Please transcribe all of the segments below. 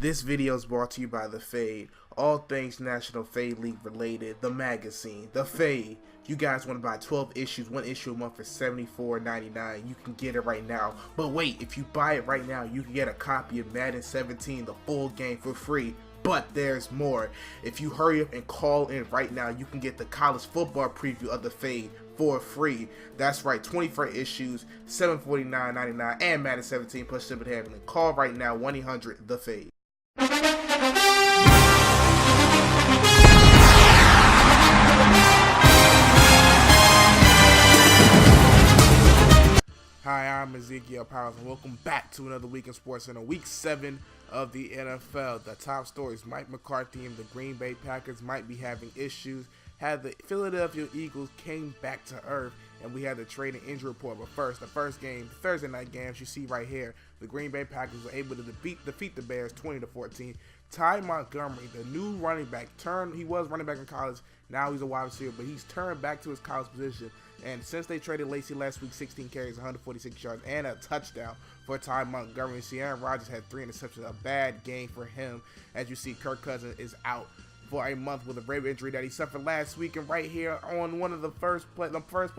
This video is brought to you by The Fade. All things National Fade League related. The magazine. The Fade. You guys want to buy 12 issues, one issue a month for $74.99. You can get it right now. But wait, if you buy it right now, you can get a copy of Madden 17, the full game, for free. But there's more. If you hurry up and call in right now, you can get the college football preview of The Fade for free. That's right, 24 issues, $749.99, and Madden 17 plus shipping and handling. Call right now, 1-800-THE-FADE. Hi, I'm Ezekiel Powers, and welcome back to another week in Sportscenter, Week 7 of the NFL. The top stories: Mike McCarthy and the Green Bay Packers might be having issues. Had the Philadelphia Eagles came back to earth, and we had the trade and injury report. But first, the first game, the Thursday night game, as you see right here, the Green Bay Packers were able to defeat the Bears 20-14. Ty Montgomery, the new running back, he was running back in college, now he's a wide receiver, but he's turned back to his college position. And since they traded Lacey last week, 16 carries, 146 yards, and a touchdown for Ty Montgomery. Aaron Rodgers had 3 interceptions, a bad game for him. As you see, Kirk Cousins is out for a month with a rib injury that he suffered last week. And right here on one of the first play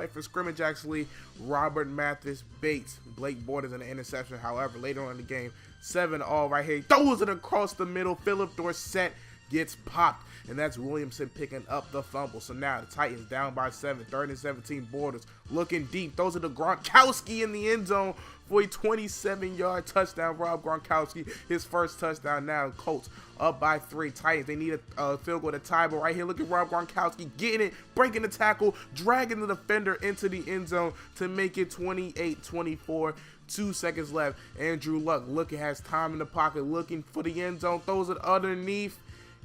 for scrimmage, actually, Robert Mathis baits Blake Bortles in an interception. However, later on in the game, 7-all right here, throws it across the middle. Philip Dorsett gets popped, and that's Williamson picking up the fumble. So now the Titans down by 7, 3rd and 17. Bortles looking deep, throws it to Gronkowski in the end zone for a 27-yard touchdown. Rob Gronkowski, his first touchdown. Now Colts up by 3. Titans, they need a field goal to tie, but right here, look at Rob Gronkowski getting it, breaking the tackle, dragging the defender into the end zone to make it 28-24. 2 seconds left. Andrew Luck has time in the pocket, looking for the end zone, throws it underneath,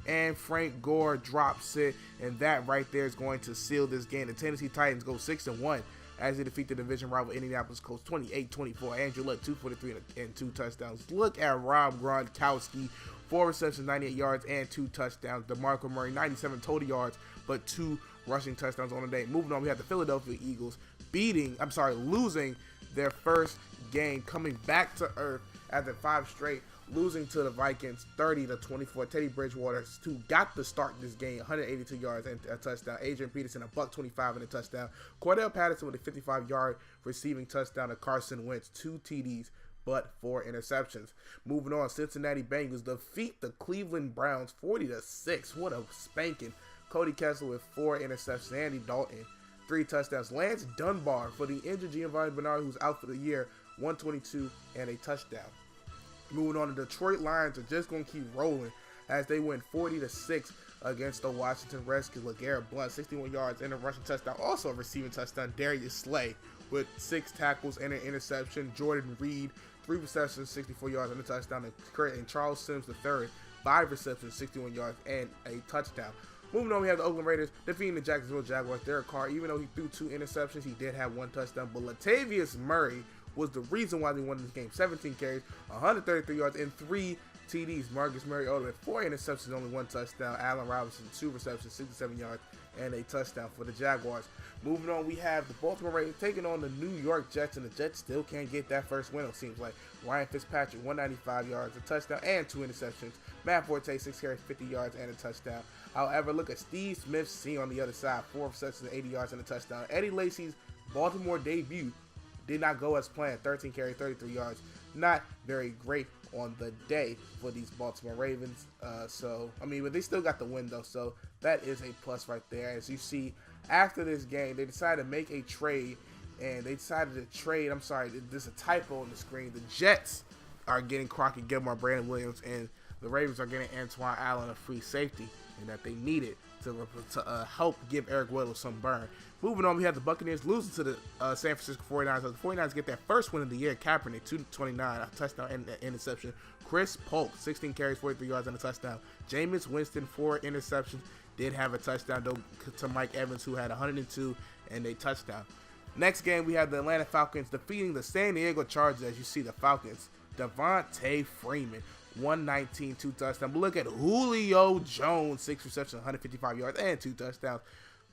and Frank Gore drops it, and that right there is going to seal this game. The Tennessee Titans go 6-1 as they defeat the division rival Indianapolis Colts 28-24. Andrew Luck 243 and 2 touchdowns. Look at Rob Gronkowski, 4 receptions, 98 yards, and 2 touchdowns. DeMarco Murray, 97 total yards, but 2 rushing touchdowns on the day. Moving on, we have the Philadelphia Eagles losing their first game, coming back to earth after 5 straight, losing to the Vikings 30-24. Teddy Bridgewater, who got to start this game, 182 yards and a touchdown. Adrian Peterson, $125 and a touchdown. Cordell Patterson with a 55-yard receiving touchdown to Carson Wentz, 2 TDs, but 4 interceptions. Moving on, Cincinnati Bengals defeat the Cleveland Browns 40-6. What a spanking. Cody Kessler with 4 interceptions. Andy Dalton, 3 touchdowns. Lance Dunbar for the injured Giovanni Bernard, who's out for the year, 122 and a touchdown. Moving on, the Detroit Lions are just going to keep rolling as they win 40-6 against the Washington Redskins. LeGarrette Blount, 61 yards and a rushing touchdown. Also a receiving touchdown. Darius Slay with 6 tackles and an interception. Jordan Reed, 3 receptions, 64 yards and a touchdown. And Charles Sims III, 5 receptions, 61 yards and a touchdown. Moving on, we have the Oakland Raiders defeating the Jacksonville Jaguars. Derek Carr, even though he threw 2 interceptions, he did have 1 touchdown. But Latavius Murray was the reason why they won this game. 17 carries, 133 yards, and 3 TDs. Marcus Mariota with 4 interceptions, only 1 touchdown. Allen Robinson, 2 receptions, 67 yards, and a touchdown for the Jaguars. Moving on, we have the Baltimore Ravens taking on the New York Jets, and the Jets still can't get that first win, it seems like. Ryan Fitzpatrick, 195 yards, a touchdown, and 2 interceptions. Matt Forte, 6 carries, 50 yards, and a touchdown. However, look at Steve Smith C on the other side, 4 receptions, 80 yards, and a touchdown. Eddie Lacy's Baltimore debut did not go as planned. 13 carries, 33 yards. Not very great on the day for these Baltimore Ravens. But they still got the win, though, so that is a plus right there. As you see, after this game, they decided to make a trade, and they decided to trade, there's a typo on the screen. The Jets are getting Crockett Gilmore, Brandon Williams, and the Ravens are getting Antoine Allen a free safety, and that they needed to help give Eric Weddle some burn. Moving on, we have the Buccaneers losing to the San Francisco 49ers. The 49ers get their first win of the year. Kaepernick, 229, a touchdown and an interception. Chris Polk, 16 carries, 43 yards and a touchdown. Jameis Winston, 4 interceptions. Did have a touchdown, though, to Mike Evans, who had 102 and a touchdown. Next game, we have the Atlanta Falcons defeating the San Diego Chargers. As you see, the Falcons, Devontae Freeman, 119, 2 touchdowns. But look at Julio Jones, 6 receptions, 155 yards, and 2 touchdowns.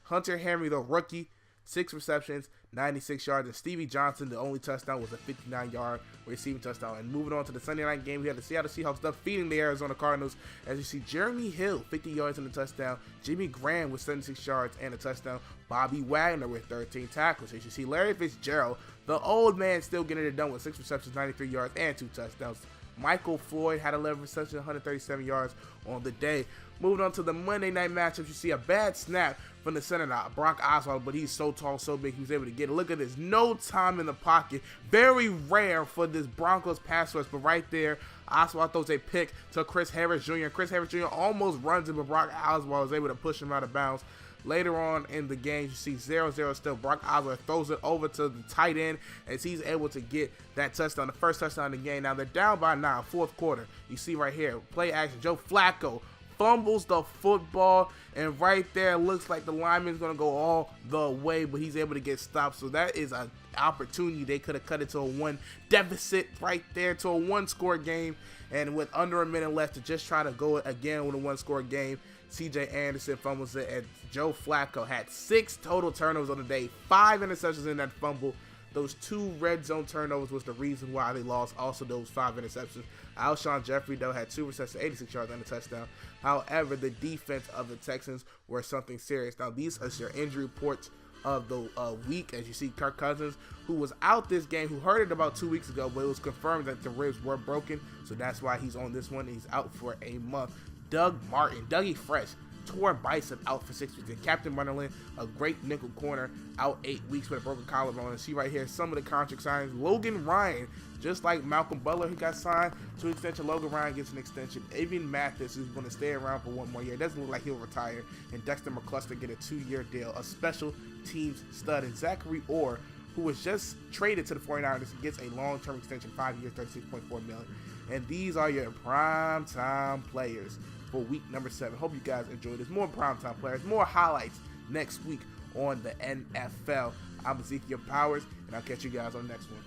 Hunter Henry, the rookie, 6 receptions, 96 yards, and Stevie Johnson, the only touchdown was a 59-yard receiving touchdown. And moving on to the Sunday night game, we had the Seattle Seahawks defeating the Arizona Cardinals. As you see, Jeremy Hill, 50 yards and a touchdown, Jimmy Graham with 76 yards and a touchdown, Bobby Wagner with 13 tackles. As you see, Larry Fitzgerald, the old man, still getting it done with 6 receptions, 93 yards, and 2 touchdowns. Michael Floyd had 11 receptions, 137 yards on the day. Moving on to the Monday night matchups, you see a bad snap from the center, Brock Osweiler, but he's so tall, so big, he was able to get it. Look at this, no time in the pocket. Very rare for this Broncos pass rush, but right there, Osweiler throws a pick to Chris Harris Jr. Chris Harris Jr. almost runs it, but Brock Osweiler was able to push him out of bounds. Later on in the game, you see 0-0 still. Brock Osweiler throws it over to the tight end as he's able to get that touchdown, the first touchdown of the game. Now they're down by 9, fourth quarter. You see right here, play action, Joe Flacco fumbles the football, and right there looks like the lineman's going to go all the way, but he's able to get stopped. So that is an opportunity. They could have cut it to a 1 deficit right there, to a 1-score game, and with under a minute left to just try to go again with a 1-score game, CJ Anderson fumbles it, and Joe Flacco had 6 total turnovers on the day, 5 interceptions in that fumble. Those 2 red zone turnovers was the reason why they lost. Also, those 5 interceptions. Alshon Jeffrey, though, had 2 receptions, 86 yards and a touchdown. However, the defense of the Texans were something serious. Now, these are your injury reports of the week. As you see, Kirk Cousins, who was out this game, who heard it about 2 weeks ago, but it was confirmed that the ribs were broken, so that's why he's on this one. He's out for a month. Doug Martin, Dougie Fresh, torn bicep, out for 6 weeks. And Captain Munderland, a great nickel corner, out 8 weeks with a broken collarbone. And see right here some of the contract signings. Logan Ryan, just like Malcolm Butler, who got signed to an extension. Logan Ryan gets an extension. Avian Mathis is going to stay around for 1 more year. It doesn't look like he'll retire. And Dexter McCluster get a 2-year deal. A special teams stud. And Zachary Orr, who was just traded to the 49ers, gets a long-term extension, 5 years, $36.4 million. And these are your prime time players for week number 7. Hope you guys enjoyed this. More primetime players, more highlights next week on the NFL. I'm Ezekiel Powers, and I'll catch you guys on the next one.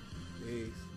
Peace.